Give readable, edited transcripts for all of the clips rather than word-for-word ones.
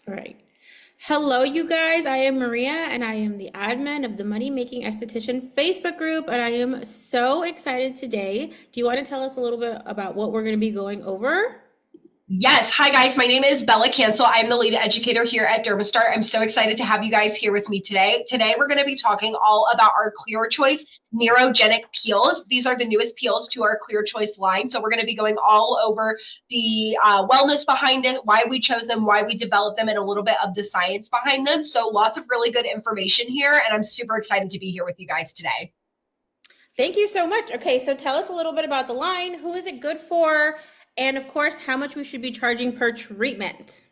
All right. Hello, you guys. I am Maria, and I am the admin of the Money Making Esthetician Facebook group, and I am so excited today. Do you want to tell us a little bit about what we're going to be going over? Yes. Hi, guys. My name is Bela Cancel. I'm the lead educator here at DermaStart. I'm so excited to have you guys here with me today. Today, we're going to be talking all about our ClearChoice Neurogenic Peels. These are the newest peels to our ClearChoice line. So we're going to be going all over the wellness behind it, why we chose them, why we developed them, and a little bit of the science behind them. So lots of really good information here, and I'm super excited to be here with you guys today. Thank you so much. Okay, so tell us a little bit about the line. Who is it good for? And of course, how much we should be charging per treatment.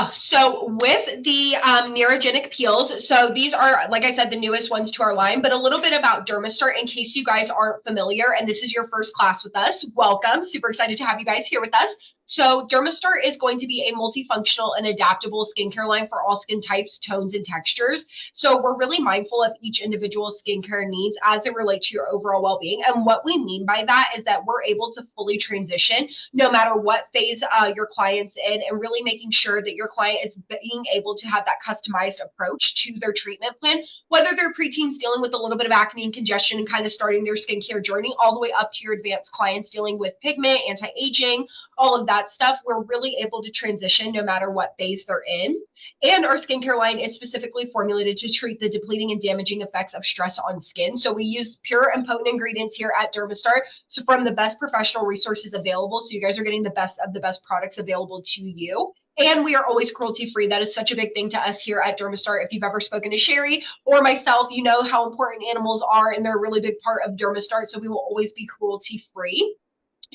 So with the neurogenic peels, so these are, like I said, the newest ones to our line, but a little bit about DermaStart in case you guys aren't familiar and this is your first class with us. Welcome. Super excited to have you guys here with us. So DermaStart is going to be a multifunctional and adaptable skincare line for all skin types, tones, and textures. So we're really mindful of each individual skincare needs as it relates to your overall well-being. And what we mean by that is that we're able to fully transition no matter what phase your client's in, and really making sure that your client is being able to have that customized approach to their treatment plan, whether they're preteens dealing with a little bit of acne and congestion and kind of starting their skincare journey, all the way up to your advanced clients dealing with pigment, anti-aging, all of that stuff. We're really able to transition no matter what phase they're in. And our skincare line is specifically formulated to treat the depleting and damaging effects of stress on skin. So we use pure and potent ingredients here at DermaStart. So from the best professional resources available. So you guys are getting the best of the best products available to you. And we are always cruelty free. That is such a big thing to us here at DermaStart. If you've ever spoken to Sherry or myself, you know how important animals are, and they're a really big part of DermaStart. So we will always be cruelty free.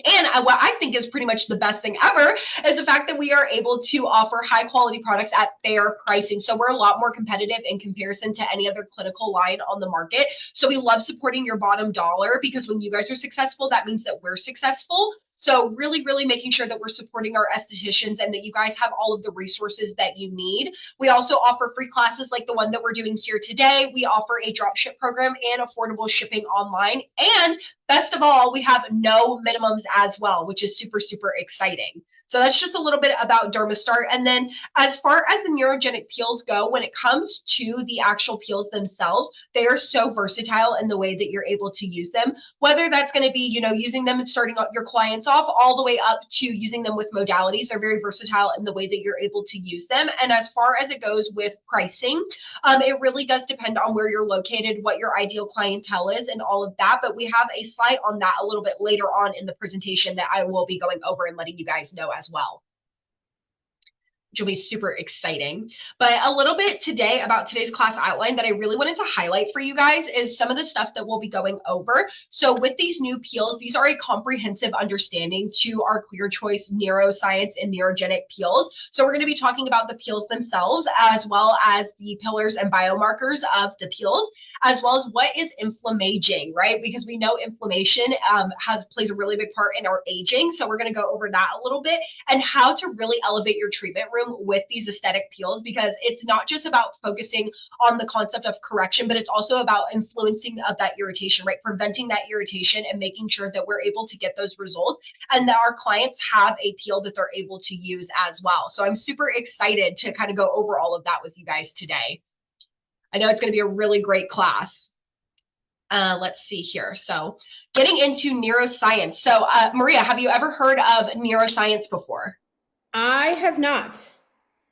And what I think is pretty much the best thing ever is the fact that we are able to offer high quality products at fair pricing. So we're a lot more competitive in comparison to any other clinical line on the market. So we love supporting your bottom dollar because when you guys are successful, that means that we're successful. So really, really making sure that we're supporting our estheticians and that you guys have all of the resources that you need. We also offer free classes like the one that we're doing here today. We offer a drop ship program and affordable shipping online. And best of all, we have no minimums as well, which is super, super exciting. So that's just a little bit about DermaStart. And then as far as the neurogenic peels go, when it comes to the actual peels themselves, they are so versatile in the way that you're able to use them, whether that's going to be, using them and starting your clients off all the way up to using them with modalities. They're very versatile in the way that you're able to use them. And as far as it goes with pricing, it really does depend on where you're located, what your ideal clientele is, and all of that. But we have a slide on that a little bit later on in the presentation that I will be going over and letting you guys know as well, which will be super exciting. But a little bit today about today's class outline that I really wanted to highlight for you guys is some of the stuff that we'll be going over. So with these new peels, these are a comprehensive understanding to our ClearChoice neuroscience and neurogenic peels. So we're going to be talking about the peels themselves, as well as the pillars and biomarkers of the peels, as well as what is inflammaging, right? Because we know inflammation plays a really big part in our aging. So we're going to go over that a little bit and how to really elevate your treatment room with these aesthetic peels, because it's not just about focusing on the concept of correction, but it's also about influencing of that irritation, right? Preventing that irritation and making sure that we're able to get those results and that our clients have a peel that they're able to use as well. So I'm super excited to kind of go over all of that with you guys today. I know it's going to be a really great class. Let's see here. So getting into neuroscience. So Maria, have you ever heard of neuroscience before? I have not.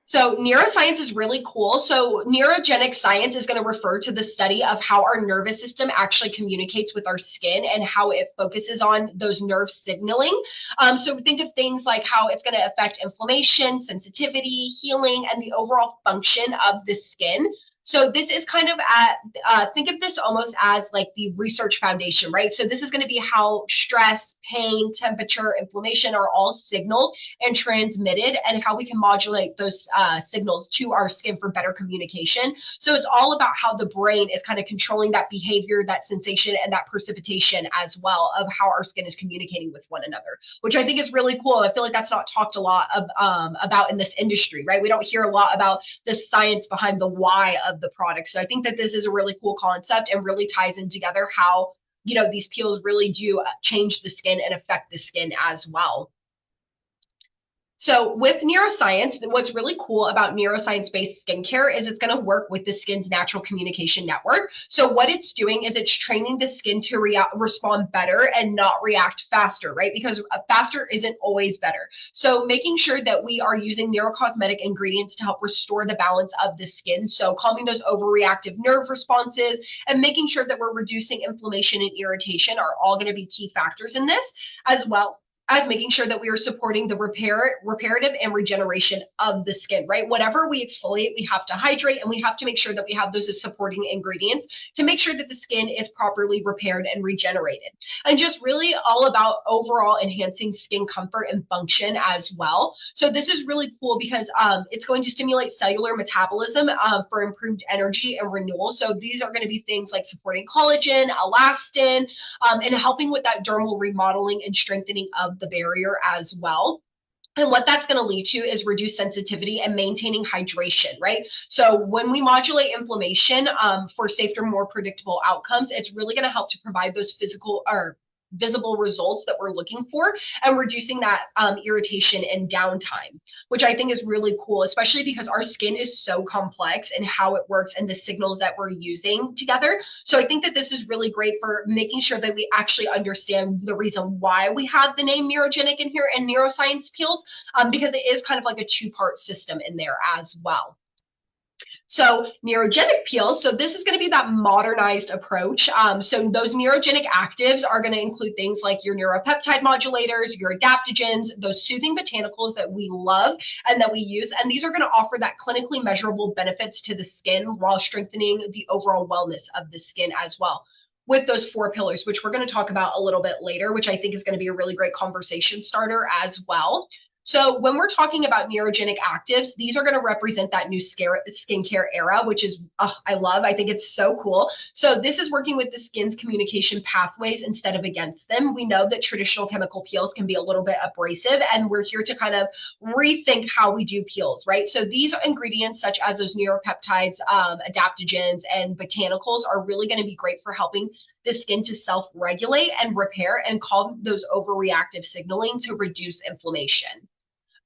So neuroscience is really cool. So neurogenic science is going to refer to the study of how our nervous system actually communicates with our skin and how it focuses on those nerve signaling. So think of things like how it's going to affect inflammation, sensitivity, healing, and the overall function of the skin. So this is kind of think of this almost as like the research foundation, right? So this is going to be how stress, pain, temperature, inflammation are all signaled and transmitted, and how we can modulate those signals to our skin for better communication. So it's all about how the brain is kind of controlling that behavior, that sensation, and that precipitation as well of how our skin is communicating with one another, which I think is really cool. I feel like that's not talked a lot of, about in this industry, right? We don't hear a lot about the science behind the why of the product. So I think that this is a really cool concept and really ties in together how, these peels really do change the skin and affect the skin as well. So with neuroscience, what's really cool about neuroscience-based skincare is it's going to work with the skin's natural communication network. So what it's doing is it's training the skin to respond better and not react faster, right? Because faster isn't always better. So making sure that we are using neurocosmetic ingredients to help restore the balance of the skin. So calming those overreactive nerve responses and making sure that we're reducing inflammation and irritation are all going to be key factors in this, as well as making sure that we are supporting the reparative and regeneration of the skin, right? Whatever we exfoliate, we have to hydrate, and we have to make sure that we have those as supporting ingredients to make sure that the skin is properly repaired and regenerated. And just really all about overall enhancing skin comfort and function as well. So this is really cool because it's going to stimulate cellular metabolism for improved energy and renewal. So these are going to be things like supporting collagen, elastin, and helping with that dermal remodeling and strengthening of the barrier as well. And what that's going to lead to is reduced sensitivity and maintaining hydration, right? So when we modulate inflammation for safer, more predictable outcomes, it's really going to help to provide those physical or visible results that we're looking for and reducing that irritation and downtime, which I think is really cool, especially because our skin is so complex and how it works and the signals that we're using together. So I think that this is really great for making sure that we actually understand the reason why we have the name neurogenic in here and neuroscience peels, because it is kind of like a two-part system in there as well. So neurogenic peels, so this is going to be that modernized approach. So those neurogenic actives are going to include things like your neuropeptide modulators, your adaptogens, those soothing botanicals that we love and that we use. And these are going to offer that clinically measurable benefits to the skin while strengthening the overall wellness of the skin as well, with those 4 pillars, which we're going to talk about a little bit later, which I think is going to be a really great conversation starter as well. So when we're talking about neurogenic actives, these are going to represent that new skincare era, which is, I love. I think it's so cool. So this is working with the skin's communication pathways instead of against them. We know that traditional chemical peels can be a little bit abrasive, and we're here to kind of rethink how we do peels, right? So these ingredients, such as those neuropeptides, adaptogens, and botanicals, are really going to be great for helping the skin to self-regulate and repair and calm those overreactive signaling to reduce inflammation.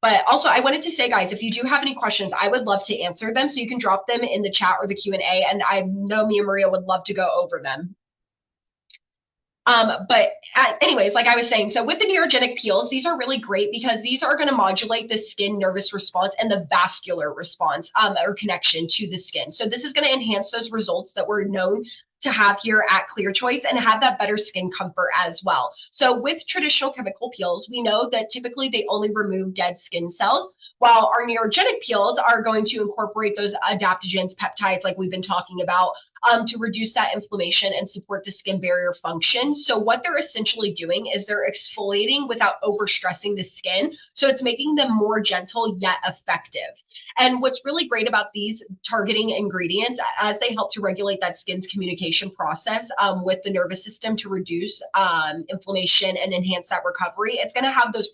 But also, I wanted to say, guys, if you do have any questions, I would love to answer them. So you can drop them in the chat or the Q&A, and I know me and Maria would love to go over them. Anyways, like I was saying, so with the neurogenic peels, these are really great because these are going to modulate the skin nervous response and the vascular response or connection to the skin. So this is going to enhance those results that we're known to have here at ClearChoice and have that better skin comfort as well. So with traditional chemical peels, we know that typically they only remove dead skin cells, while our neurogenic peels are going to incorporate those adaptogens, peptides like we've been talking about, to reduce that inflammation and support the skin barrier function. So what they're essentially doing is they're exfoliating without overstressing the skin. So it's making them more gentle yet effective. And what's really great about these targeting ingredients, as they help to regulate that skin's communication process with the nervous system to reduce inflammation and enhance that recovery, it's going to have those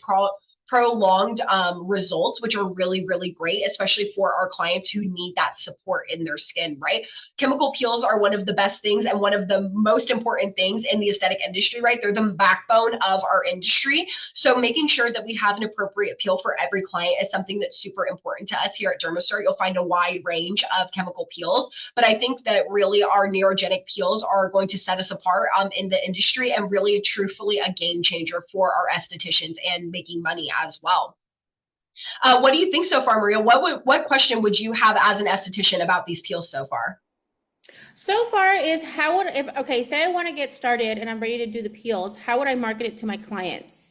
prolonged results, which are really, really great, especially for our clients who need that support in their skin, right? Chemical peels are one of the best things and one of the most important things in the aesthetic industry, right? They're the backbone of our industry. So making sure that we have an appropriate peel for every client is something that's super important to us here at DermaStart. You'll find a wide range of chemical peels, but I think that really our neurogenic peels are going to set us apart in the industry and really truthfully a game changer for our estheticians and making money as well. What do you think so far, Maria? What question would you have as an esthetician about these peels so far? So far is okay, say I want to get started and I'm ready to do the peels, how would I market it to my clients?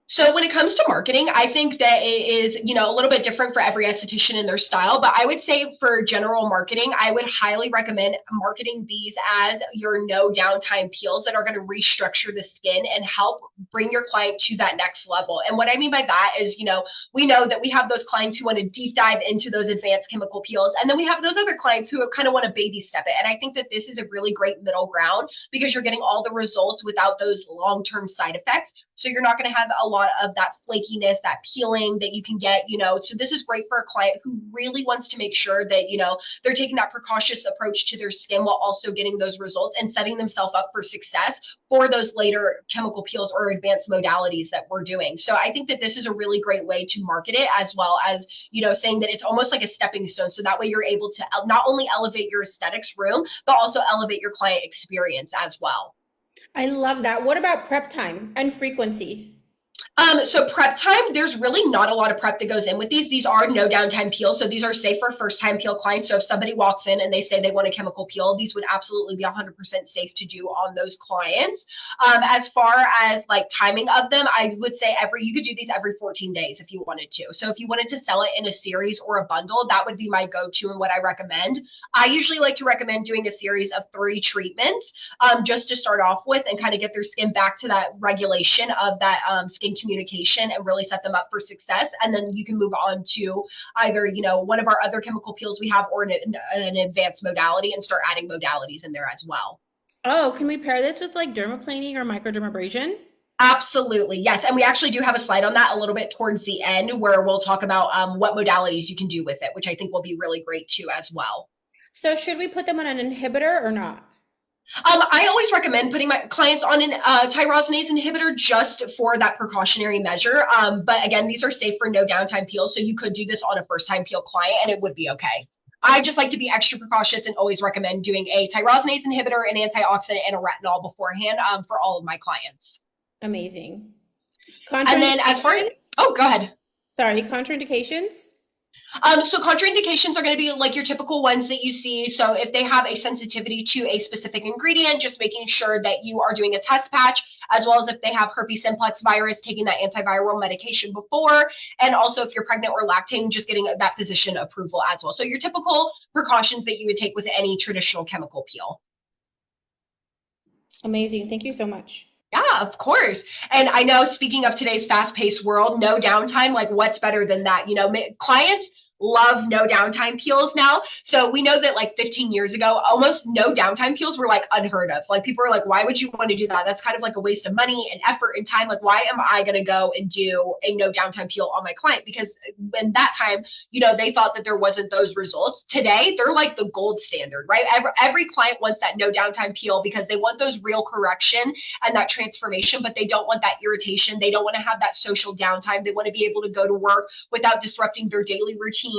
So when it comes to marketing, I think that it is, a little bit different for every esthetician in their style. But I would say for general marketing, I would highly recommend marketing these as your no downtime peels that are going to restructure the skin and help bring your client to that next level. And what I mean by that is, we know that we have those clients who want to deep dive into those advanced chemical peels. And then we have those other clients who kind of want to baby step it. And I think that this is a really great middle ground because you're getting all the results without those long-term side effects. So you're not going to have a lot lot of that flakiness, that peeling that you can get, so this is great for a client who really wants to make sure that, they're taking that precautious approach to their skin while also getting those results and setting themselves up for success for those later chemical peels or advanced modalities that we're doing. So I think that this is a really great way to market it, as well as, saying that it's almost like a stepping stone. So that way you're able to not only elevate your aesthetics room, but also elevate your client experience as well. I love that. What about prep time and frequency? So prep time, there's really not a lot of prep that goes in with these. These are no downtime peels. So these are safe for first time peel clients. So if somebody walks in and they say they want a chemical peel, these would absolutely be 100% safe to do on those clients. As far as like timing of them, I would say you could do these every 14 days if you wanted to. So if you wanted to sell it in a series or a bundle, that would be my go-to and what I recommend. I usually like to recommend doing a series of 3 treatments just to start off with and kind of get their skin back to that regulation of that skin communication and really set them up for success. And then you can move on to either, one of our other chemical peels we have or an advanced modality and start adding modalities in there as well. Oh, can we pair this with like dermaplaning or microdermabrasion? Absolutely. Yes. And we actually do have a slide on that a little bit towards the end where we'll talk about what modalities you can do with it, which I think will be really great too as well. So should we put them on an inhibitor or not? I always recommend putting my clients on an tyrosinase inhibitor just for that precautionary measure. But again, these are safe for no downtime peels. So you could do this on a first time peel client and it would be okay. I just like to be extra precautious and always recommend doing a tyrosinase inhibitor, an antioxidant, and a retinol beforehand for all of my clients. Amazing. And then go ahead. Sorry, contraindications? So contraindications are going to be like your typical ones that you see. So if they have a sensitivity to a specific ingredient, just making sure that you are doing a test patch, as well as if they have herpes simplex virus, taking that antiviral medication before, and also if you're pregnant or lactating, just getting that physician approval as well. So your typical precautions that you would take with any traditional chemical peel. Amazing. Thank you so much. Yeah, of course. And I know, speaking of today's fast-paced world, no downtime, like what's better than that? Clients love no downtime peels now. So we know that like 15 years ago, almost no downtime peels were like unheard of. Like people are like, why would you want to do that? That's kind of like a waste of money and effort and time. Like, why am I going to go and do a no downtime peel on my client? Because in that time, they thought that there wasn't those results. Today, they're like the gold standard, right? Every client wants that no downtime peel because they want those real correction and that transformation, but they don't want that irritation. They don't want to have that social downtime. They want to be able to go to work without disrupting their daily routine.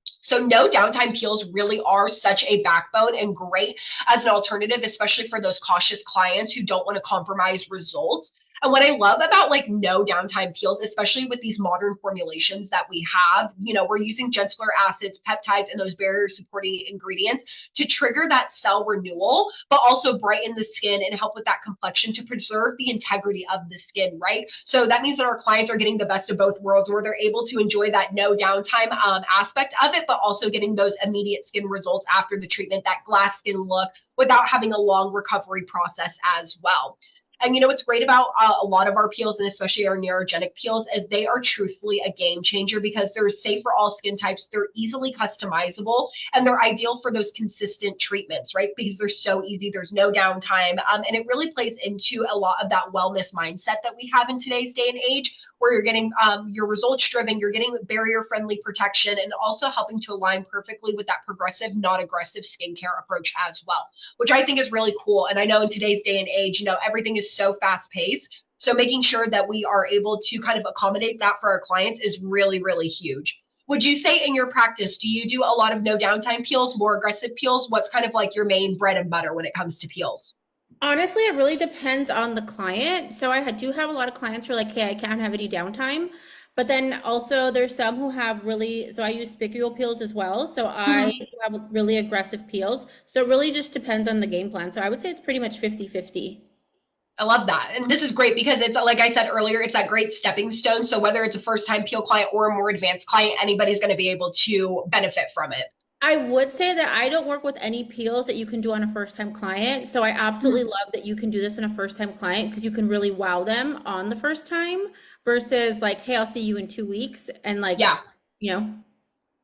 So no downtime peels really are such a backbone and great as an alternative, especially for those cautious clients who don't want to compromise results. And what I love about like no downtime peels, especially with these modern formulations that we have, we're using gentler acids, peptides, and those barrier supporting ingredients to trigger that cell renewal, but also brighten the skin and help with that complexion to preserve the integrity of the skin, right? So that means that our clients are getting the best of both worlds where they're able to enjoy that no downtime aspect of it, but also getting those immediate skin results after the treatment, that glass skin look without having a long recovery process as well. And what's great about a lot of our peels, and especially our neurogenic peels, is they are truthfully a game changer because they're safe for all skin types. They're easily customizable and they're ideal for those consistent treatments, right? Because they're so easy. There's no downtime. And it really plays into a lot of that wellness mindset that we have in today's day and age, where you're getting your results driven, you're getting barrier friendly protection, and also helping to align perfectly with that progressive, non-aggressive skincare approach as well, which I think is really cool. And I know in today's day and age, everything is so fast paced. So making sure that we are able to kind of accommodate that for our clients is really, really huge. Would you say in your practice, do you do a lot of no downtime peels, more aggressive peels? What's kind of like your main bread and butter when it comes to peels? Honestly, it really depends on the client. So do have a lot of clients who are like, hey, I can't have any downtime. But then also there's some who have so I use spicule peels as well. So I have really aggressive peels. So it really just depends on the game plan. So I would say it's pretty much 50-50. I love that. And this is great because it's, like I said earlier, it's that great stepping stone. So whether it's a first time peel client or a more advanced client, anybody's going to be able to benefit from it. I would say that I don't work with any peels that you can do on a first time client. So I absolutely love that you can do this in a first time client because you can really wow them on the first time versus like, hey, I'll see you in 2 weeks. And like, Yeah. you know.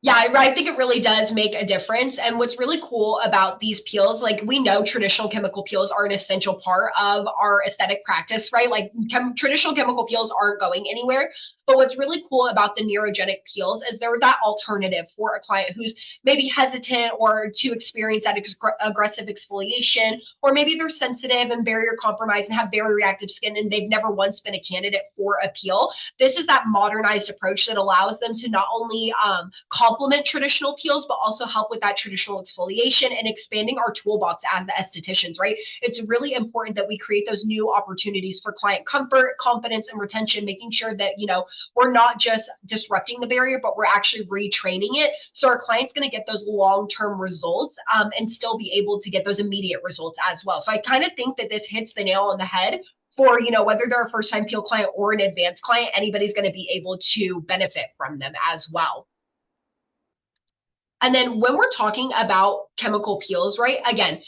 Yeah, I think it really does make a difference. And what's really cool about these peels, like we know traditional chemical peels are an essential part of our aesthetic practice, right? Like traditional chemical peels aren't going anywhere. But what's really cool about the neurogenic peels is they're that alternative for a client who's maybe hesitant or to experience that aggressive exfoliation, or maybe they're sensitive and barrier compromised and have very reactive skin and they've never once been a candidate for a peel. This is that modernized approach that allows them to not only complement traditional peels, but also help with that traditional exfoliation and expanding our toolbox as the estheticians, right? It's really important that we create those new opportunities for client comfort, confidence, and retention, making sure that, we're not just disrupting the barrier, but we're actually retraining it. So our client's going to get those long-term results and still be able to get those immediate results as well. So I kind of think that this hits the nail on the head for, whether they're a first-time peel client or an advanced client, anybody's going to be able to benefit from them as well. And then when we're talking about chemical peels, right? Again,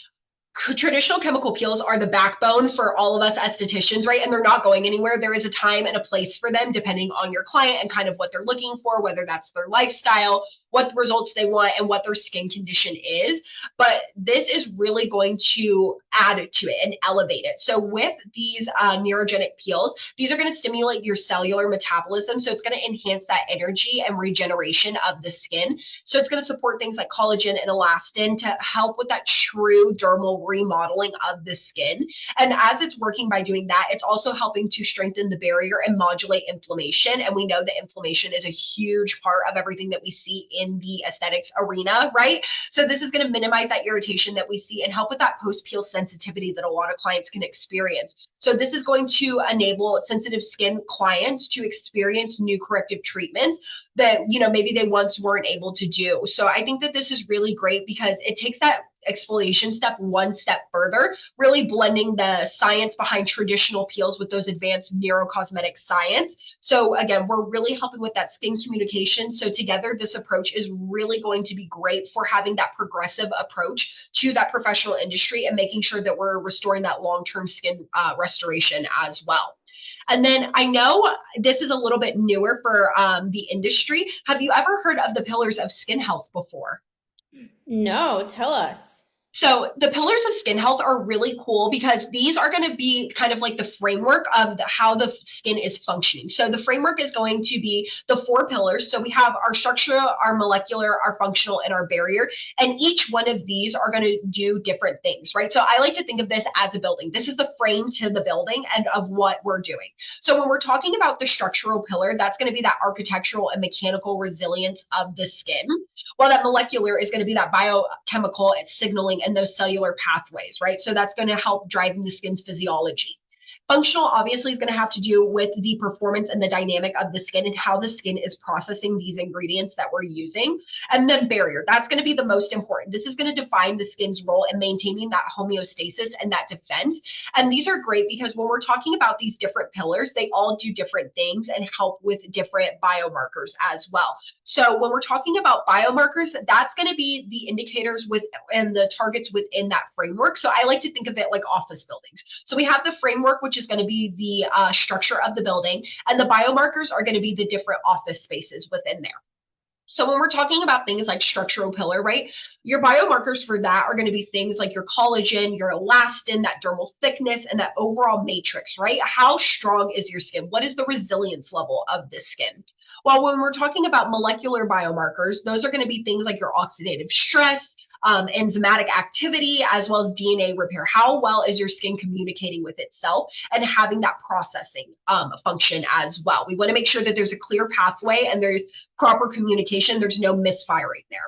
traditional chemical peels are the backbone for all of us estheticians, right? And they're not going anywhere. There is a time and a place for them depending on your client and kind of what they're looking for, whether that's their lifestyle, what results they want, and what their skin condition is. But this is really going to add to it and elevate it. So with these neurogenic peels, these are going to stimulate your cellular metabolism. So it's going to enhance that energy and regeneration of the skin. So it's going to support things like collagen and elastin to help with that true dermal remodeling of the skin. And as it's working by doing that, it's also helping to strengthen the barrier and modulate inflammation. And we know that inflammation is a huge part of everything that we see in the aesthetics arena, right? So this is going to minimize that irritation that we see and help with that post-peel sensitivity that a lot of clients can experience. So this is going to enable sensitive skin clients to experience new corrective treatments that, maybe they once weren't able to do. So I think that this is really great because it takes that exfoliation step one step further, really blending the science behind traditional peels with those advanced neurocosmetic science. So again, we're really helping with that skin communication. So together, this approach is really going to be great for having that progressive approach to that professional industry and making sure that we're restoring that long-term skin restoration as well. And then I know this is a little bit newer for the industry. Have you ever heard of the pillars of skin health before? No, tell us. So the pillars of skin health are really cool because these are going to be kind of like the framework of how the skin is functioning. So the framework is going to be the 4 pillars. So we have our structural, our molecular, our functional, and our barrier. And each one of these are going to do different things, right? So I like to think of this as a building. This is the frame to the building and of what we're doing. So when we're talking about the structural pillar, that's going to be that architectural and mechanical resilience of the skin. While that molecular is going to be that biochemical and signaling and those cellular pathways, right? So that's going to help drive the skin's physiology. Functional obviously is going to have to do with the performance and the dynamic of the skin and how the skin is processing these ingredients that we're using. And then barrier, that's going to be the most important. This is going to define the skin's role in maintaining that homeostasis and that defense. And these are great because when we're talking about these different pillars, they all do different things and help with different biomarkers as well. So when we're talking about biomarkers, that's going to be the indicators with and the targets within that framework. So I like to think of it like office buildings. So we have the framework, which is going to be the structure of the building, and the biomarkers are going to be the different office spaces within there. So when we're talking about things like structural pillar, right, your biomarkers for that are going to be things like your collagen, your elastin, that dermal thickness, and that overall matrix, right? How strong is your skin? What is the resilience level of this skin? Well, when we're talking about molecular biomarkers, those are going to be things like your oxidative stress, enzymatic activity, as well as DNA repair. How well is your skin communicating with itself and having that processing function as well? We want to make sure that there's a clear pathway and there's proper communication. There's no misfiring there.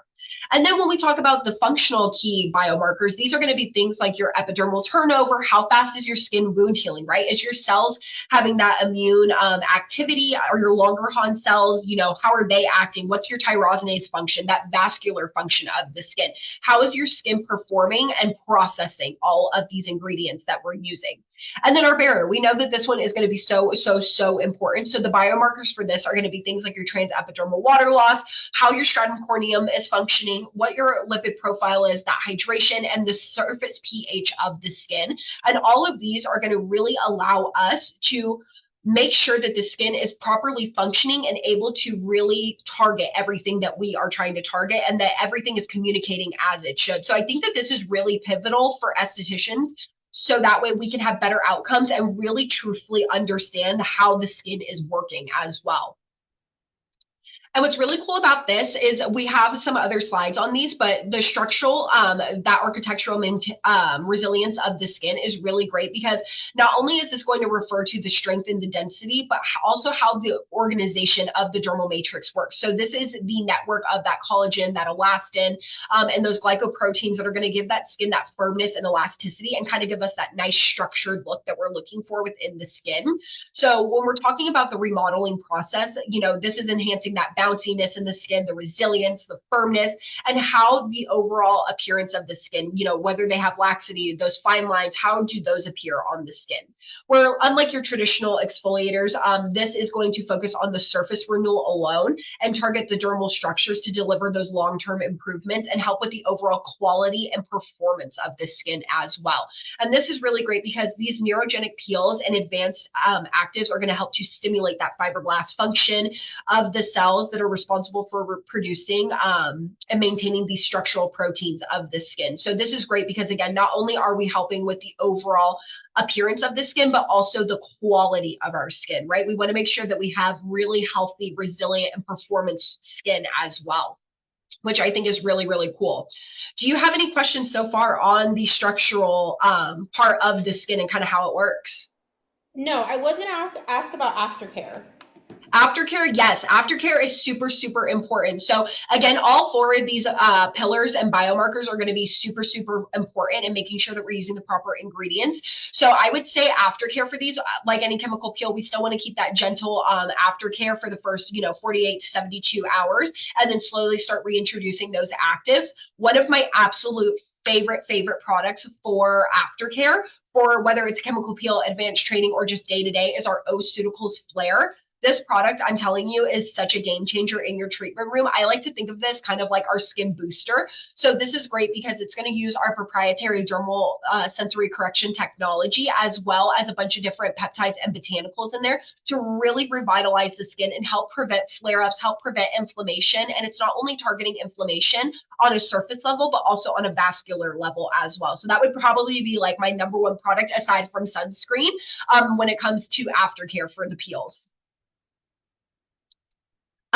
And then when we talk about the functional key biomarkers, these are going to be things like your epidermal turnover, how fast is your skin wound healing, right? Is your cells having that immune activity, or your Langerhans cells, how are they acting? What's your tyrosinase function, that vascular function of the skin? How is your skin performing and processing all of these ingredients that we're using? And then our barrier, we know that this one is going to be so important. So the biomarkers for this are going to be things like your transepidermal water loss, how your stratum corneum is functioning, what your lipid profile is, that hydration, and the surface pH of the skin. And all of these are going to really allow us to make sure that the skin is properly functioning and able to really target everything that we are trying to target, and that everything is communicating as it should. So I think that this is really pivotal for estheticians, so that way we can have better outcomes and really truthfully understand how the skin is working as well. And what's really cool about this is we have some other slides on these, but the structural, that architectural resilience of the skin is really great, because not only is this going to refer to the strength and the density, but also how the organization of the dermal matrix works. So this is the network of that collagen, that elastin, and those glycoproteins that are going to give that skin that firmness and elasticity and kind of give us that nice structured look that we're looking for within the skin. So when we're talking about the remodeling process, this is enhancing that bounciness in the skin, the resilience, the firmness, and how the overall appearance of the skin, whether they have laxity, those fine lines, how do those appear on the skin? Where unlike your traditional exfoliators, this is going to focus on the surface renewal alone and target the dermal structures to deliver those long-term improvements and help with the overall quality and performance of the skin as well. And this is really great because these neurogenic peels and advanced actives are going to help to stimulate that fibroblast function of the cells that are responsible for producing and maintaining these structural proteins of the skin. So this is great because, again, not only are we helping with the overall appearance of the skin, but also the quality of our skin, right? We want to make sure that we have really healthy, resilient, and performance skin as well, which I think is really, really cool. Do you have any questions so far on the structural part of the skin and kind of how it works? No, I wasn't asked about aftercare. Aftercare, yes, aftercare is super, super important. So again, all four of these pillars and biomarkers are going to be super, super important in making sure that we're using the proper ingredients. So I would say aftercare for these, like any chemical peel, we still want to keep that gentle aftercare for the first, 48 to 72 hours, and then slowly start reintroducing those actives. One of my absolute favorite products for aftercare, for whether it's chemical peel, advanced training, or just day to day, is our O-Ceuticals Flare. This product, I'm telling you, is such a game changer in your treatment room. I like to think of this kind of like our skin booster. So this is great because it's going to use our proprietary dermal sensory correction technology, as well as a bunch of different peptides and botanicals in there to really revitalize the skin and help prevent flare-ups, help prevent inflammation. And it's not only targeting inflammation on a surface level, but also on a vascular level as well. So that would probably be like my number one product aside from sunscreen when it comes to aftercare for the peels.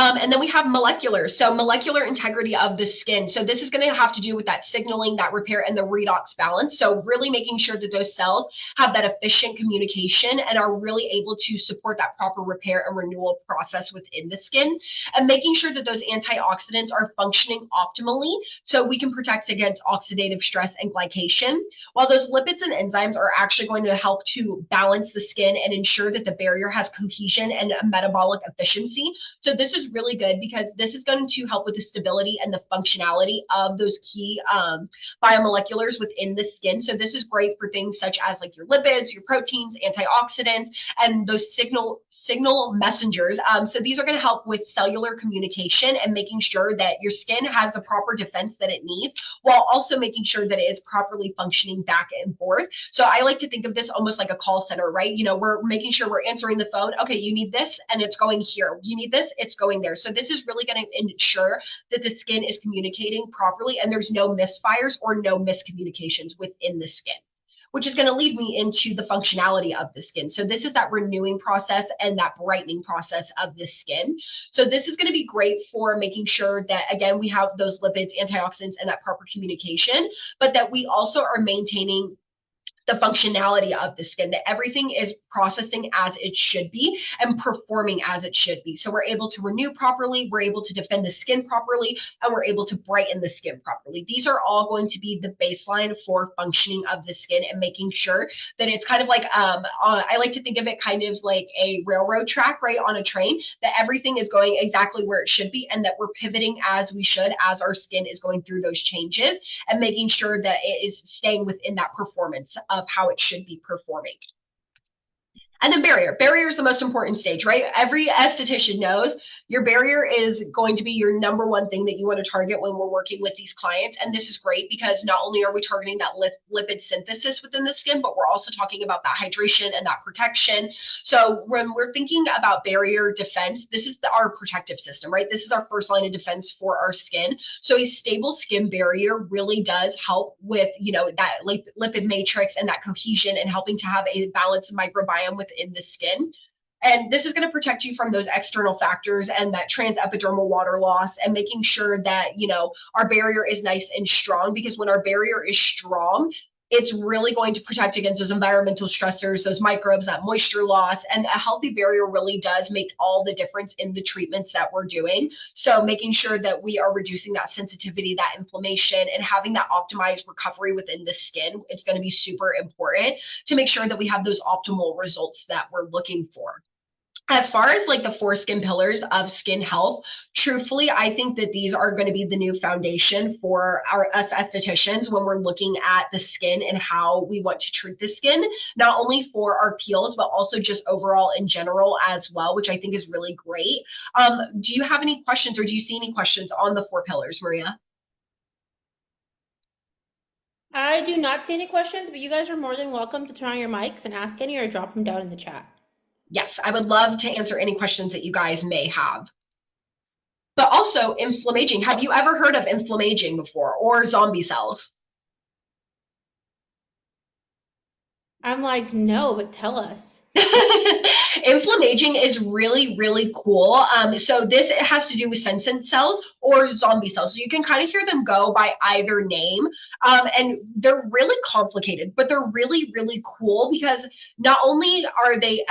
And then we have molecular. So molecular integrity of the skin. So this is going to have to do with that signaling, that repair, and the redox balance. So really making sure that those cells have that efficient communication and are really able to support that proper repair and renewal process within the skin, and making sure that those antioxidants are functioning optimally so we can protect against oxidative stress and glycation, while those lipids and enzymes are actually going to help to balance the skin and ensure that the barrier has cohesion and metabolic efficiency. So this is really good because this is going to help with the stability and the functionality of those key biomoleculars within the skin. So this is great for things such as like your lipids, your proteins, antioxidants, and those signal messengers. So these are going to help with cellular communication and making sure that your skin has the proper defense that it needs, while also making sure that it is properly functioning back and forth. So I like to think of this almost like a call center, right? We're making sure we're answering the phone. Okay, you need this, and it's going here. You need this, it's going there. So this is really going to ensure that the skin is communicating properly and there's no misfires or no miscommunications within the skin, which is going to lead me into the functionality of the skin. So this is that renewing process and that brightening process of the skin. So this is going to be great for making sure that, again, we have those lipids, antioxidants, and that proper communication, but that we also are maintaining the functionality of the skin, that everything is processing as it should be and performing as it should be. So we're able to renew properly, we're able to defend the skin properly, and we're able to brighten the skin properly. These are all going to be the baseline for functioning of the skin and making sure that it's kind of like, I like to think of it kind of like a railroad track, right, on a train, that everything is going exactly where it should be and that we're pivoting as we should as our skin is going through those changes and making sure that it is staying within that performance of how it should be performing. And then barrier. Barrier is the most important stage, right? Every esthetician knows your barrier is going to be your number one thing that you want to target when we're working with these clients. And this is great because not only are we targeting that lipid synthesis within the skin, but we're also talking about that hydration and that protection. So when we're thinking about barrier defense, this is our protective system, right? This is our first line of defense for our skin. So a stable skin barrier really does help with, that lipid matrix and that cohesion and helping to have a balanced microbiome within the skin. And this is going to protect you from those external factors and that transepidermal water loss, and making sure that, our barrier is nice and strong, because when our barrier is strong, it's really going to protect against those environmental stressors, those microbes, that moisture loss. And a healthy barrier really does make all the difference in the treatments that we're doing. So making sure that we are reducing that sensitivity, that inflammation, and having that optimized recovery within the skin, it's going to be super important to make sure that we have those optimal results that we're looking for. As far as like the 4 skin pillars of skin health, truthfully, I think that these are going to be the new foundation for us estheticians when we're looking at the skin and how we want to treat the skin, not only for our peels, but also just overall in general as well, which I think is really great. Do you have any questions, or do you see any questions on the 4 pillars, Maria? I do not see any questions, but you guys are more than welcome to turn on your mics and ask any or drop them down in the chat. Yes, I would love to answer any questions that you guys may have. But also inflammaging. Have you ever heard of inflammaging before, or zombie cells? I'm like, no, but tell us. Inflammaging is really, really cool. So this has to do with senescent cells or zombie cells. So you can kind of hear them go by either name. And they're really complicated, but they're really, really cool, because not only are they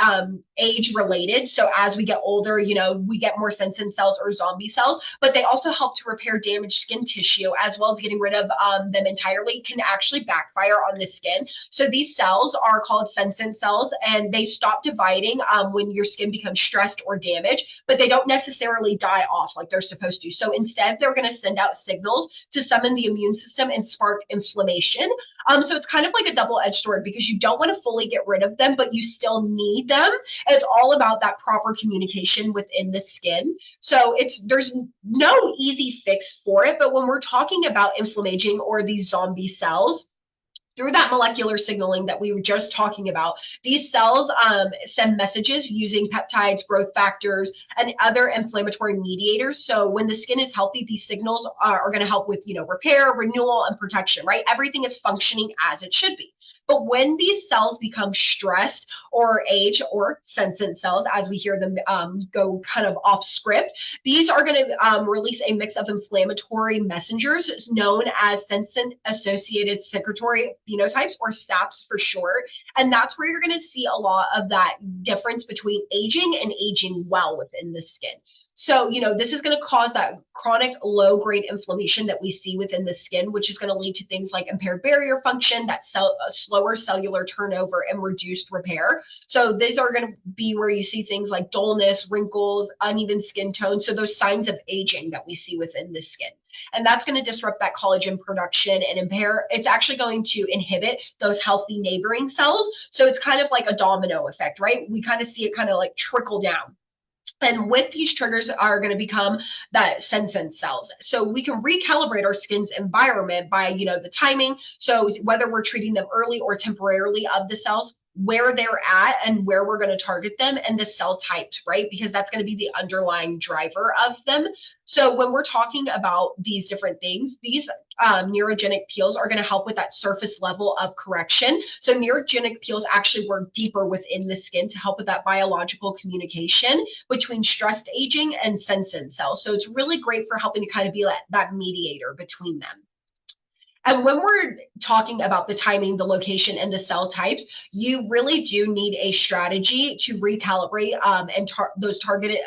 age related, so as we get older, we get more senescent cells or zombie cells, but they also help to repair damaged skin tissue, as well as getting rid of them entirely can actually backfire on the skin. So these cells are called senescent cells, and they stop dividing when your skin becomes stressed or damaged, but they don't necessarily die off like they're supposed to. So instead, they're going to send out signals to summon the immune system and spark inflammation. So it's kind of like a double-edged sword, because you don't want to fully get rid of them, but you still need them. It's all about that proper communication within the skin. So there's no easy fix for it, but when we're talking about inflammaging or these zombie cells, through that molecular signaling that we were just talking about, these cells send messages using peptides, growth factors, and other inflammatory mediators. So when the skin is healthy, these signals are going to help with, repair, renewal, and protection, right? Everything is functioning as it should be. But when these cells become stressed or age, or senescent cells, as we hear them go kind of off script, these are going to release a mix of inflammatory messengers known as senescent associated secretory phenotypes, or SAPs for short. And that's where you're going to see a lot of that difference between aging and aging well within the skin. So, this is going to cause that chronic low-grade inflammation that we see within the skin, which is going to lead to things like impaired barrier function, that slower cellular turnover, and reduced repair. So these are going to be where you see things like dullness, wrinkles, uneven skin tone. So those signs of aging that we see within the skin. And that's going to disrupt that collagen production and it's actually going to inhibit those healthy neighboring cells. So it's kind of like a domino effect, right? We kind of see it kind of like trickle down. And with these triggers are going to become that senescent cells. So we can recalibrate our skin's environment by, the timing. So whether we're treating them early or temporarily of the cells, where they're at and where we're going to target them, and the cell types, right? Because that's going to be the underlying driver of them. So when we're talking about these different things, these neurogenic peels are going to help with that surface level of correction. So neurogenic peels actually work deeper within the skin to help with that biological communication between stressed aging and senescent cells. So it's really great for helping to kind of be that mediator between them. And when we're talking about the timing, the location, and the cell types, you really do need a strategy to recalibrate and those targeted,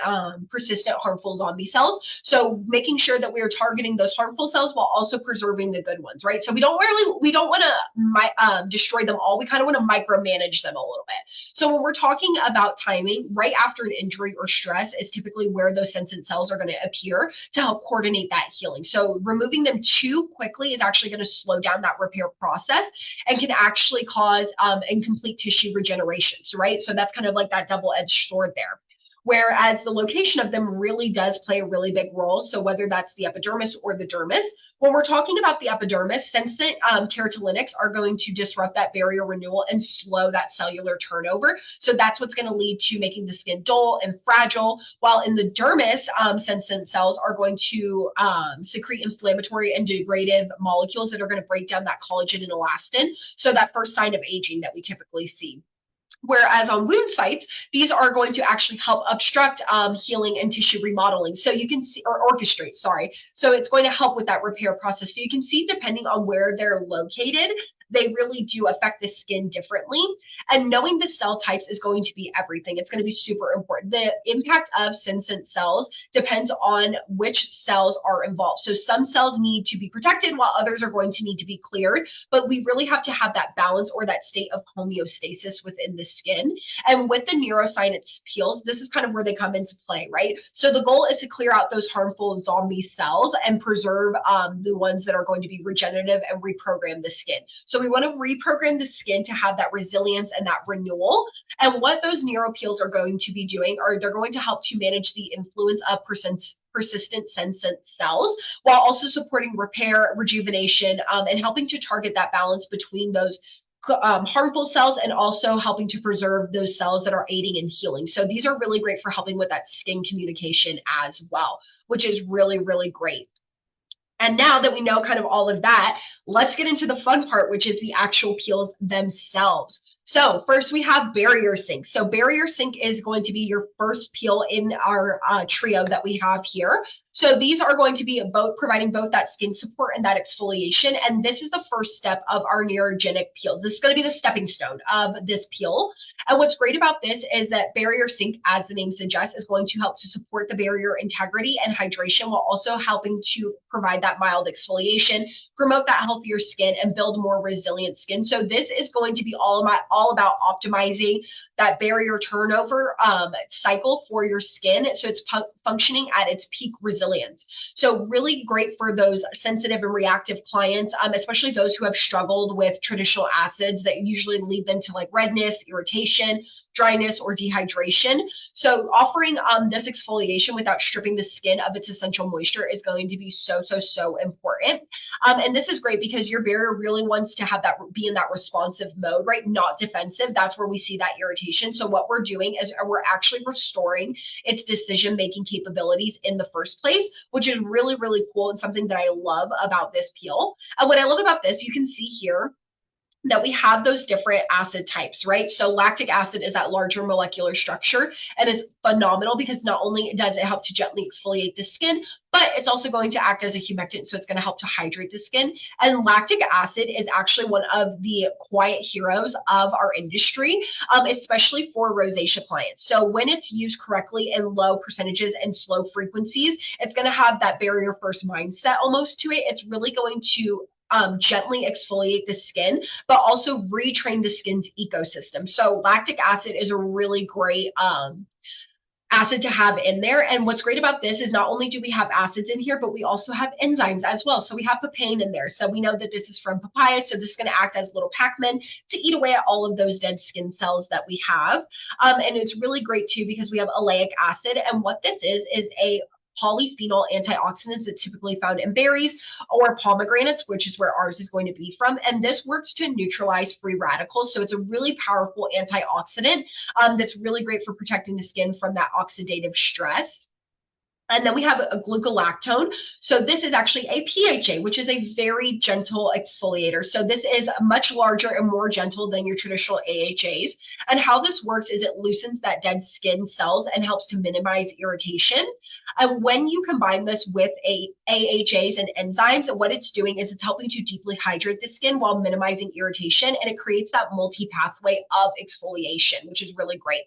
persistent, harmful zombie cells. So making sure that we are targeting those harmful cells while also preserving the good ones, right? So we don't want to destroy them all. We kind of want to micromanage them a little bit. So when we're talking about timing, right after an injury or stress is typically where those senescent cells are going to appear to help coordinate that healing. So removing them too quickly is actually going to slow down that repair process and can actually cause incomplete tissue regeneration. So, right? So that's kind of like that double-edged sword there. Whereas the location of them really does play a really big role. So whether that's the epidermis or the dermis, when we're talking about the epidermis, sensient keratinolytics are going to disrupt that barrier renewal and slow that cellular turnover. So that's what's going to lead to making the skin dull and fragile. While in the dermis, sensient cells are going to secrete inflammatory and degradative molecules that are going to break down that collagen and elastin. So that first sign of aging that we typically see. Whereas on wound sites, these are going to actually help obstruct healing and tissue remodeling. So you can see, or orchestrate, sorry. So it's going to help with that repair process. So you can see, depending on where they're located, they really do affect the skin differently. And knowing the cell types is going to be everything. It's going to be super important. The impact of sensient cells depends on which cells are involved. So some cells need to be protected while others are going to need to be cleared. But we really have to have that balance or that state of homeostasis within the skin. And with the neuroscience peels, this is kind of where they come into play, right? So the goal is to clear out those harmful zombie cells and preserve the ones that are going to be regenerative and reprogram the skin. So we want to reprogram the skin to have that resilience and that renewal. And what those neuro peels are going to be doing are they're going to help to manage the influence of persistent sensient cells while also supporting repair, rejuvenation, and helping to target that balance between those harmful cells and also helping to preserve those cells that are aiding in healing. So these are really great for helping with that skin communication as well, which is really, really great. And now that we know kind of all of that, let's get into the fun part, which is the actual peels themselves. So first we have Barrier Sync. So Barrier Sync is going to be your first peel in our trio that we have here. So these are going to be providing both that skin support and that exfoliation. And this is the first step of our neurogenic peels. This is going to be the stepping stone of this peel. And what's great about this is that Barrier Sync, as the name suggests, is going to help to support the barrier integrity and hydration while also helping to provide that mild exfoliation, promote that healthier skin, and build more resilient skin. So this is going to be all about optimizing that barrier turnover cycle for your skin. So it's functioning at its peak resilience. So really great for those sensitive and reactive clients, especially those who have struggled with traditional acids that usually lead them to like redness, irritation, dryness, or dehydration. So offering this exfoliation without stripping the skin of its essential moisture is going to be so important. And this is great because your barrier really wants to have that be in that responsive mode, right? Not defensive. That's where we see that irritation. So what we're doing is we're actually restoring its decision-making capabilities in the first place, which is really, really cool and something that I love about this peel. And what I love about this, you can see here that we have those different acid types, right? So lactic acid is that larger molecular structure and is phenomenal because not only does it help to gently exfoliate the skin, but it's also going to act as a humectant. So it's going to help to hydrate the skin. And lactic acid is actually one of the quiet heroes of our industry, especially for rosacea clients. So when it's used correctly in low percentages and slow frequencies, it's going to have that barrier first mindset almost to it. It's really going to gently exfoliate the skin, but also retrain the skin's ecosystem. So lactic acid is a really great acid to have in there. And what's great about this is not only do we have acids in here, but we also have enzymes as well. So we have papain in there. So we know that this is from papaya. So this is going to act as little Pac-Man to eat away at all of those dead skin cells that we have. And it's really great too, because we have oleic acid. And what this is a polyphenol antioxidants that typically found in berries or pomegranates, which is where ours is going to be from. And this works to neutralize free radicals. So it's a really powerful antioxidant that's really great for protecting the skin from that oxidative stress. And then we have a glucolactone. So this is actually a PHA, which is a very gentle exfoliator. So this is much larger and more gentle than your traditional AHAs. And how this works is it loosens that dead skin cells and helps to minimize irritation. And when you combine this with AHAs and enzymes, what it's doing is it's helping to deeply hydrate the skin while minimizing irritation. And it creates that multi-pathway of exfoliation, which is really great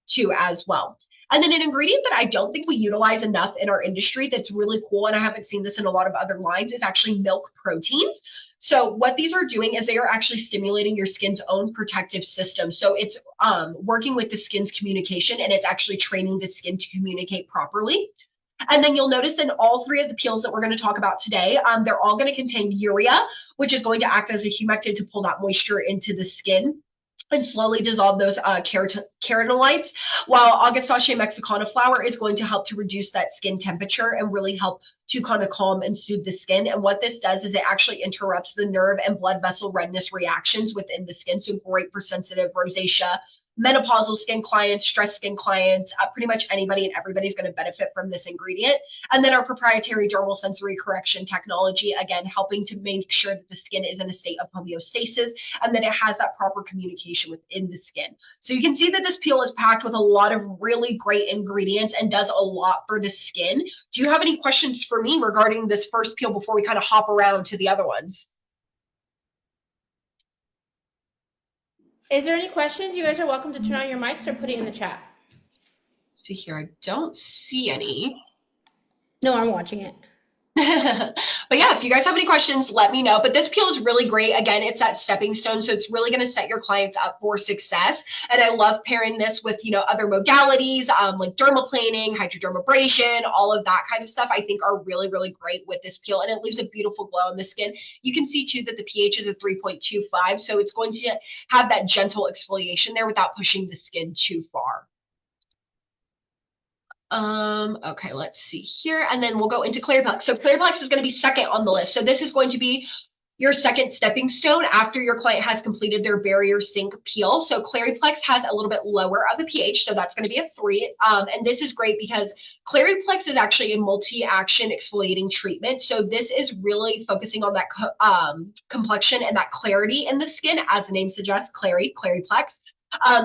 too as well. And then an ingredient that I don't think we utilize enough in our industry that's really cool, and I haven't seen this in a lot of other lines, is actually milk proteins. So what these are doing is they are actually stimulating your skin's own protective system. So it's working with the skin's communication, and it's actually training the skin to communicate properly. And then you'll notice in all three of the peels that we're going to talk about today, they're all going to contain urea, which is going to act as a humectant to pull that moisture into the skin and slowly dissolve those keratinolytes, while Agastache mexicana flower is going to help to reduce that skin temperature and really help to kind of calm and soothe the skin. And what this does is it actually interrupts the nerve and blood vessel redness reactions within the skin. So great for sensitive rosacea, menopausal skin clients, stressed skin clients, pretty much anybody and everybody's going to benefit from this ingredient. And then our proprietary dermal sensory correction technology, again, helping to make sure that the skin is in a state of homeostasis and that it has that proper communication within the skin. So you can see that this peel is packed with a lot of really great ingredients and does a lot for the skin. Do you have any questions for me regarding this first peel before we kind of hop around to the other ones? Is there any questions? You guys are welcome to turn on your mics or put it in the chat. See here, I don't see any. No, I'm watching it. But yeah, if you guys have any questions, let me know. But this peel is really great. Again, it's that stepping stone. So it's really going to set your clients up for success. And I love pairing this with, other modalities like dermaplaning, hydrodermabrasion, all of that kind of stuff I think are really, really great with this peel. And it leaves a beautiful glow on the skin. You can see too that the pH is a 3.25. So it's going to have that gentle exfoliation there without pushing the skin too far. Okay, let's see here. And then we'll go into ClearPlex. So ClearPlex is going to be second on the list. So this is going to be your second stepping stone after your client has completed their barrier sink peel. So ClearPlex has a little bit lower of a pH, so that's going to be a 3. And this is great because ClearPlex is actually a multi-action exfoliating treatment. So this is really focusing on that complexion and that clarity in the skin, as the name suggests, ClearPlex.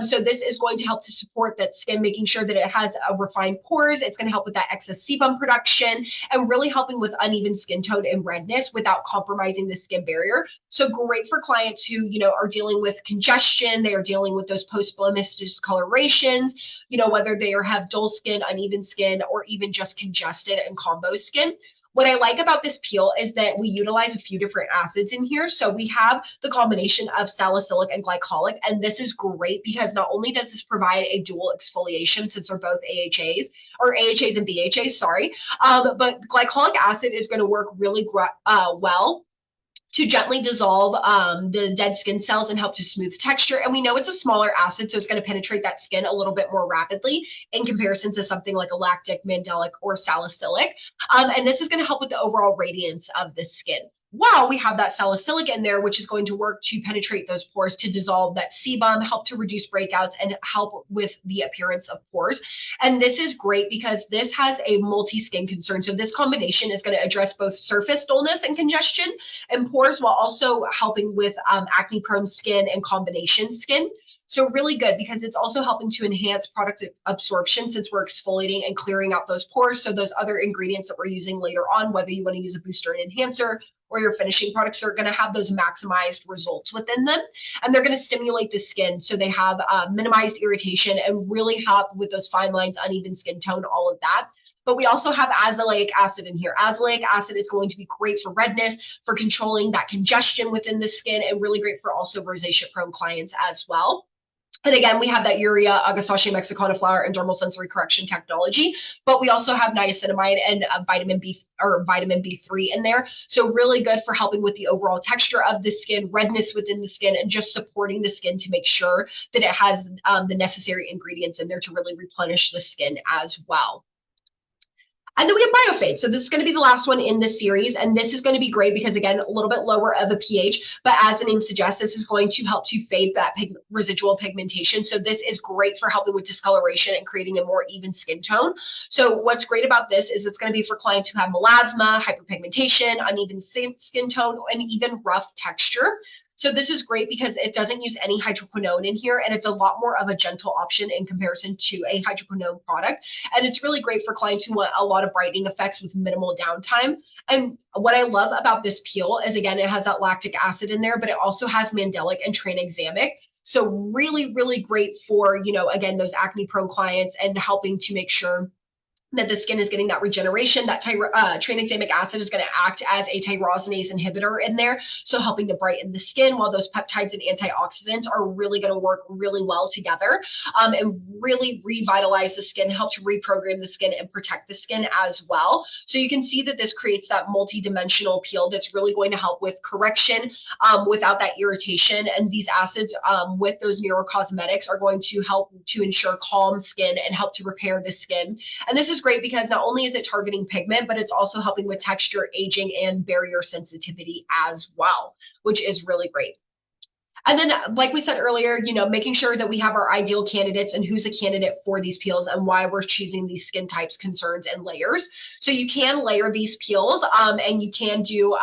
So this is going to help to support that skin, making sure that it has refined pores. It's going to help with that excess sebum production and really helping with uneven skin tone and redness without compromising the skin barrier. So great for clients who, are dealing with congestion. They are dealing with those post-blemish discolorations, whether they have dull skin, uneven skin, or even just congested and combo skin. What I like about this peel is that we utilize a few different acids in here. So we have the combination of salicylic and glycolic, and this is great because not only does this provide a dual exfoliation since they're both AHAs, or AHAs and BHAs, sorry, but glycolic acid is going to work really well to gently dissolve the dead skin cells and help to smooth texture. And we know it's a smaller acid, so it's going to penetrate that skin a little bit more rapidly in comparison to something like a lactic, mandelic, or salicylic. And this is going to help with the overall radiance of the skin. Wow, we have that salicylic in there, which is going to work to penetrate those pores, to dissolve that sebum, help to reduce breakouts, and help with the appearance of pores. And this is great because this has a multi-skin concern. So this combination is going to address both surface dullness and congestion and pores, while also helping with acne-prone skin and combination skin. So really good because it's also helping to enhance product absorption since we're exfoliating and clearing out those pores. So those other ingredients that we're using later on, whether you want to use a booster and enhancer or your finishing products, are going to have those maximized results within them. And they're going to stimulate the skin. So they have minimized irritation and really help with those fine lines, uneven skin tone, all of that. But we also have azelaic acid in here. Azelaic acid is going to be great for redness, for controlling that congestion within the skin, and really great for also rosacea prone clients as well. And again, we have that urea, Agastache mexicana flower, and dermal sensory correction technology, but we also have niacinamide and vitamin B3 in there. So really good for helping with the overall texture of the skin, redness within the skin, and just supporting the skin to make sure that it has the necessary ingredients in there to really replenish the skin as well. And then we have Biofade. So this is going to be the last one in this series. And this is going to be great because, again, a little bit lower of a pH. But as the name suggests, this is going to help to fade that residual pigmentation. So this is great for helping with discoloration and creating a more even skin tone. So what's great about this is it's going to be for clients who have melasma, hyperpigmentation, uneven skin tone, and even rough texture. So this is great because it doesn't use any hydroquinone in here, and it's a lot more of a gentle option in comparison to a hydroquinone product. And it's really great for clients who want a lot of brightening effects with minimal downtime. And what I love about this peel is, again, it has that lactic acid in there, but it also has mandelic and tranexamic. So really, really great for, again, those acne prone clients and helping to make sure that the skin is getting that regeneration. That tranexamic acid is going to act as a tyrosinase inhibitor in there, so helping to brighten the skin, while those peptides and antioxidants are really going to work really well together, and really revitalize the skin, help to reprogram the skin and protect the skin as well. So you can see that this creates that multi-dimensional peel that's really going to help with correction, without that irritation. And these acids, with those neurocosmetics, are going to help to ensure calm skin and help to repair the skin. And this is great because not only is it targeting pigment, but it's also helping with texture, aging, and barrier sensitivity as well, which is really great. And then, like we said earlier, making sure that we have our ideal candidates and who's a candidate for these peels and why we're choosing these skin types, concerns, and layers. So you can layer these peels, and you can do,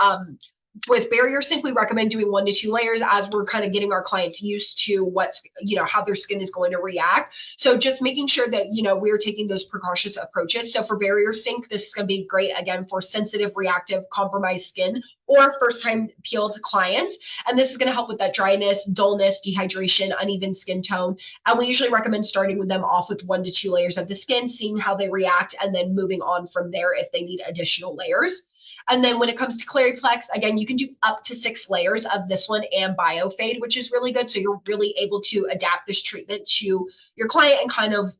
with barrier sync, we recommend doing 1 to 2 layers as we're kind of getting our clients used to what's, how their skin is going to react. So just making sure that, we're taking those precautious approaches. So for barrier sync, this is going to be great, again, for sensitive, reactive, compromised skin or first time peeled clients. And this is going to help with that dryness, dullness, dehydration, uneven skin tone. And we usually recommend starting with them off with 1 to 2 layers of the skin, seeing how they react, and then moving on from there if they need additional layers. And then when it comes to Clariplex, again, you can do up to 6 layers of this one and BioFade, which is really good. So you're really able to adapt this treatment to your client and kind of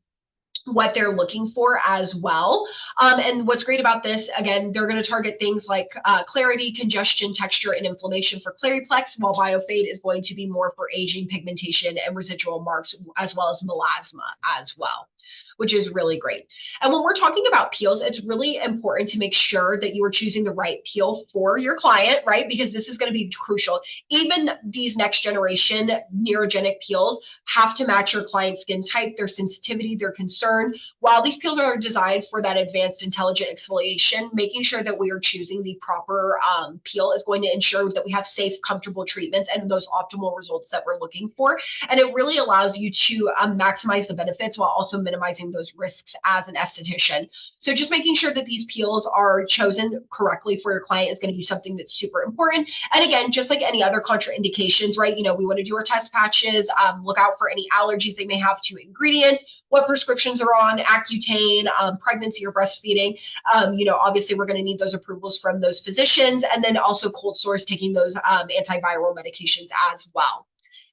what they're looking for as well. And what's great about this, again, they're going to target things like clarity, congestion, texture, and inflammation for Clariplex, while BioFade is going to be more for aging, pigmentation, and residual marks, as well as melasma as well, which is really great. And when we're talking about peels, it's really important to make sure that you are choosing the right peel for your client, right? Because this is going to be crucial. Even these next generation neurogenic peels have to match your client's skin type, their sensitivity, their concern. While these peels are designed for that advanced intelligent exfoliation, making sure that we are choosing the proper peel is going to ensure that we have safe, comfortable treatments and those optimal results that we're looking for. And it really allows you to maximize the benefits while also minimizing those risks as an esthetician. So just making sure that these peels are chosen correctly for your client is going to be something that's super important. And again, just like any other contraindications, right? We want to do our test patches, look out for any allergies they may have to ingredients, what prescriptions are on, Accutane, pregnancy or breastfeeding. Obviously we're going to need those approvals from those physicians, and then also cold sores, taking those antiviral medications as well.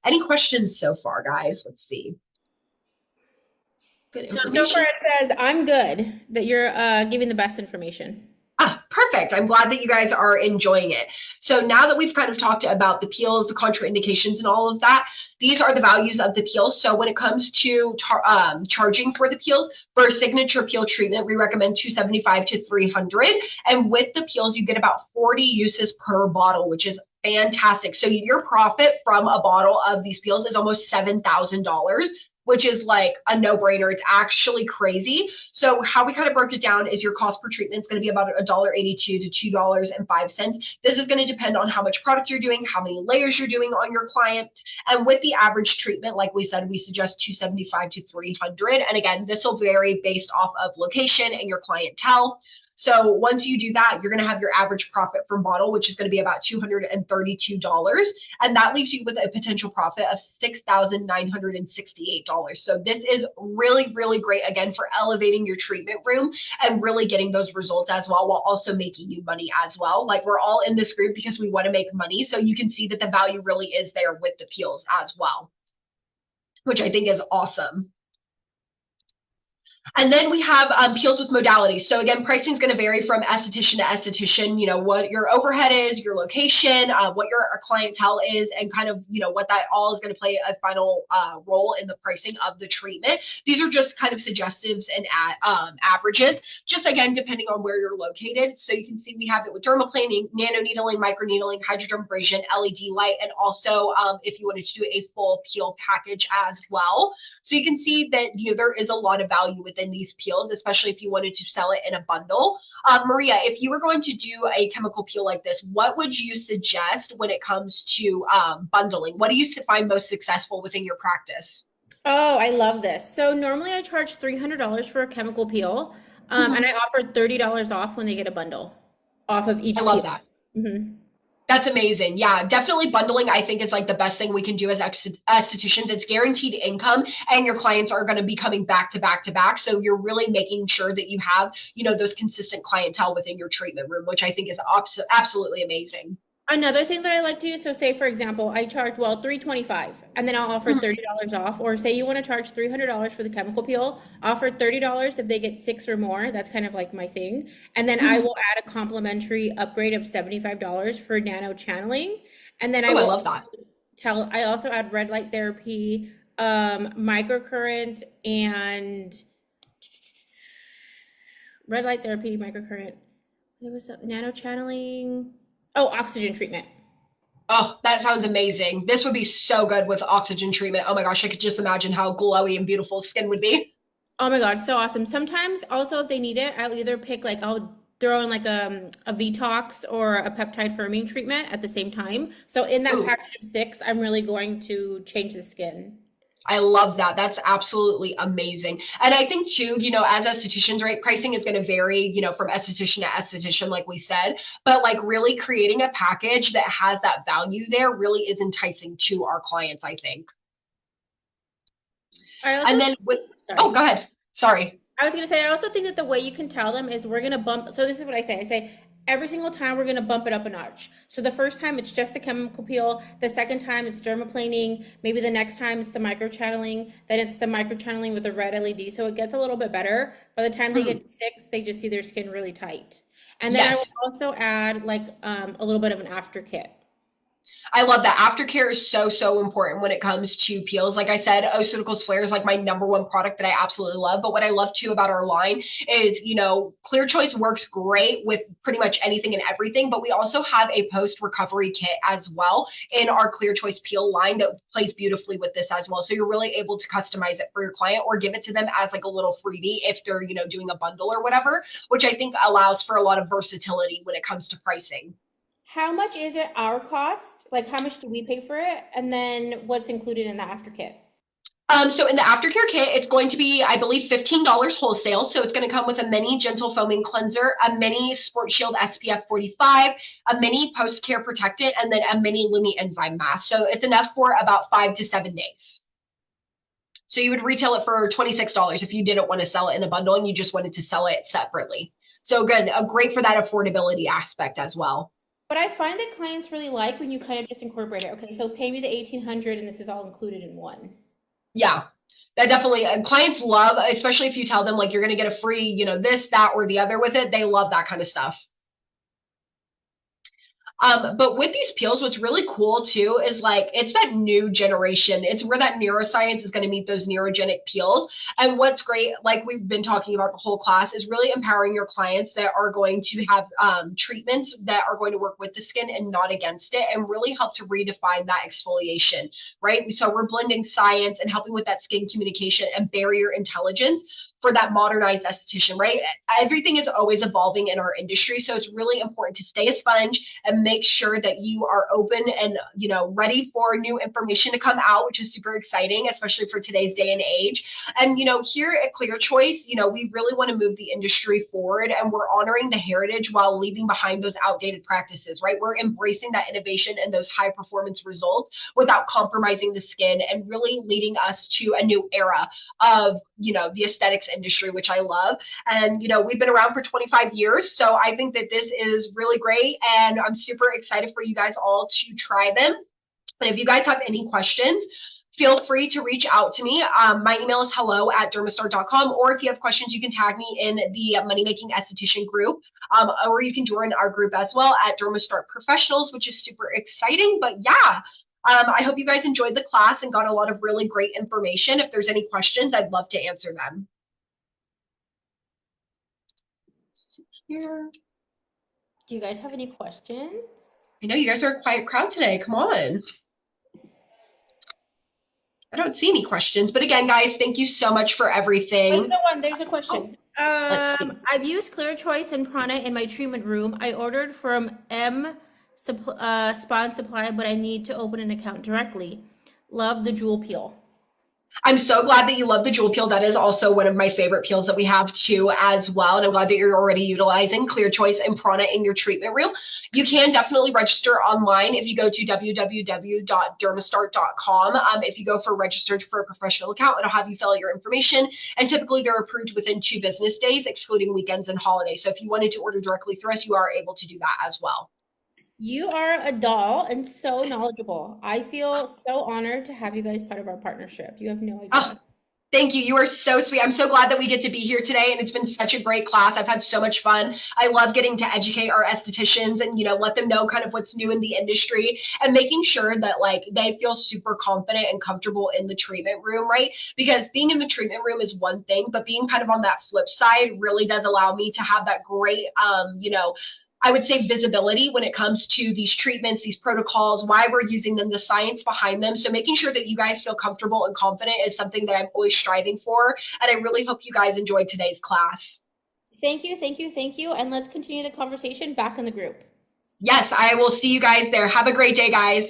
Any questions so far, guys? Let's see. Good information. So far it says, I'm good that you're giving the best information. Perfect. I'm glad that you guys are enjoying it. So now that we've kind of talked about the peels, the contraindications, and all of that, these are the values of the peels. So when it comes to charging for the peels, for a signature peel treatment, we recommend $275 to $300. And with the peels, you get about 40 uses per bottle, which is fantastic. So your profit from a bottle of these peels is almost $7,000. Which is like a no-brainer. It's actually crazy. So how we kind of broke it down is your cost per treatment is going to be about $1.82 to $2.05. This is going to depend on how much product you're doing, how many layers you're doing on your client. And with the average treatment, like we said, we suggest $275 to $300. And again, this will vary based off of location and your clientele. So once you do that, you're going to have your average profit from bottle, which is going to be about $232. And that leaves you with a potential profit of $6,968. So this is really, really great, again, for elevating your treatment room and really getting those results as well, while also making you money as well. Like, we're all in this group because we want to make money. So you can see that the value really is there with the peels as well, which I think is awesome. And then we have peels with modalities. So again, pricing is going to vary from esthetician to esthetician, what your overhead is, your location, what your clientele is, and kind of, what that all is going to play a final role in the pricing of the treatment. These are just kind of suggestives and averages, just again, depending on where you're located. So you can see we have it with dermaplaning, nanoneedling, microneedling, hydrodermabrasion, LED light, and also if you wanted to do a full peel package as well. So you can see that there is a lot of value within these peels, especially if you wanted to sell it in a bundle. Maria, if you were going to do a chemical peel like this, what would you suggest when it comes to bundling? What do you find most successful within your practice? Oh, I love this. So normally I charge $300 for a chemical peel, and I offer $30 off when they get a bundle off of each I love peel. that. That's amazing. Yeah, definitely bundling, I think, is like the best thing we can do as estheticians. It's guaranteed income, and your clients are going to be coming back to back to back. So you're really making sure that you have, those consistent clientele within your treatment room, which I think is absolutely amazing. Another thing that I like to do, so say for example, I charge $325 and then I'll offer Mhm. $30 off, or say you want to charge $300 for the chemical peel, offer $30 if they get 6 or more. That's kind of like my thing. And then I Mhm. will add a complimentary upgrade of $75 for nano channeling. And then I Oh, I will love that. I also add red light therapy, microcurrent, and red light therapy, microcurrent. There was nano channeling. Oh, oxygen treatment. Oh, that sounds amazing. This would be so good with oxygen treatment. Oh my gosh, I could just imagine how glowy and beautiful skin would be. Oh my God, so awesome. Sometimes also if they need it, I'll either pick like I'll throw in like a Vtox or a peptide firming treatment at the same time. So in that Ooh, package of 6, I'm really going to change the skin. I love that. That's absolutely amazing. And I think too, as estheticians, right, pricing is going to vary, from esthetician to esthetician, like we said, but like really creating a package that has that value there really is enticing to our clients, I think. I also, And then oh, sorry. go ahead. Sorry. I was gonna say, I also think that the way you can tell them is we're gonna bump. So this is what I say. I say every single time we're gonna bump it up a notch. So the first time it's just the chemical peel. The second time it's dermaplaning. Maybe the next time it's the microchanneling. Then it's the microchanneling with the red LED. So it gets a little bit better. By the time they Mhm. get to 6, they just see their skin really tight. And then I will Yes. also add like a little bit of an after kit. I love that. Aftercare is so, so important when it comes to peels. Like I said, Oceuticals Flare is like my number one product that I absolutely love. But what I love too about our line is, Clear Choice works great with pretty much anything and everything. But we also have a post recovery kit as well in our Clear Choice peel line that plays beautifully with this as well. So you're really able to customize it for your client or give it to them as like a little freebie if they're, doing a bundle or whatever, which I think allows for a lot of versatility when it comes to pricing. How much is it our cost? Like how much do we pay for it? And then what's included in the after kit? So in the aftercare kit, it's going to be, I believe, $15 wholesale. So it's going to come with a mini gentle foaming cleanser, a mini Sport Shield SPF 45, a mini post care protectant, and then a mini Lumi enzyme mask. So it's enough for about 5 to 7 days. So you would retail it for $26 if you didn't want to sell it in a bundle and you just wanted to sell it separately. So again, great for that affordability aspect as well. But I find that clients really like when you kind of just incorporate it. Okay, so pay me the 1800 and this is all included in one. Yeah, that definitely clients love, especially if you tell them like you're going to get a free, this, that, or the other with it. They love that kind of stuff. But with these peels, what's really cool too is like it's that new generation. It's where that neuroscience is going to meet those neurogenic peels. And what's great, like we've been talking about the whole class, is really empowering your clients that are going to have treatments that are going to work with the skin and not against it, and really help to redefine that exfoliation, right? So we're blending science and helping with that skin communication and barrier intelligence for that modernized esthetician, right? Everything is always evolving in our industry. So it's really important to stay a sponge and make sure that you are open and ready for new information to come out, which is super exciting, especially for today's day and age. And here at Clear Choice, we really want to move the industry forward, and we're honoring the heritage while leaving behind those outdated practices, right? We're embracing that innovation and those high performance results without compromising the skin, and really leading us to a new era of the aesthetics industry, which I love. And we've been around for 25 years, so I think that this is really great, and I'm super excited for you guys all to try them. And if you guys have any questions, feel free to reach out to me. My email is hello@dermastart.com, or if you have questions, you can tag me in the Money Making Esthetician group, or you can join our group as well at DermaStart Professionals, which is super exciting. But yeah, I hope you guys enjoyed the class and got a lot of really great information. If there's any questions, I'd love to answer them. Here. Do you guys have any questions? I know you guys are a quiet crowd today. Come on. I don't see any questions. But again, guys, thank you so much for everything. There's a Oh, question. let's see. I've used ClearChoice and Prana in my treatment room. I ordered from Spa and Supply, but I need to open an account directly. Love the jewel peel. I'm so glad that you love the jewel peel. That is also one of my favorite peels that we have too as well. And I'm glad that you're already utilizing ClearChoice and Prana in your treatment room. You can definitely register online if you go to www.dermastart.com. If you go for registered for a professional account, it'll have you fill out your information. And typically they're approved within 2 business days, excluding weekends and holidays. So if you wanted to order directly through us, you are able to do that as well. You are a doll and so knowledgeable. I feel so honored to have you guys part of our partnership. You have no Oh, idea. thank you. You are so sweet. I'm so glad that we get to be here today, and it's been such a great class. I've had so much fun. I love getting to educate our estheticians and, let them know kind of what's new in the industry and making sure that like they feel super confident and comfortable in the treatment room, right? Because being in the treatment room is one thing, but being kind of on that flip side really does allow me to have that great, I would say visibility when it comes to these treatments, these protocols, why we're using them, the science behind them. So making sure that you guys feel comfortable and confident is something that I'm always striving for. And I really hope you guys enjoyed today's class. Thank you, thank you, thank you. And let's continue the conversation back in the group. Yes, I will see you guys there. Have a great day, guys.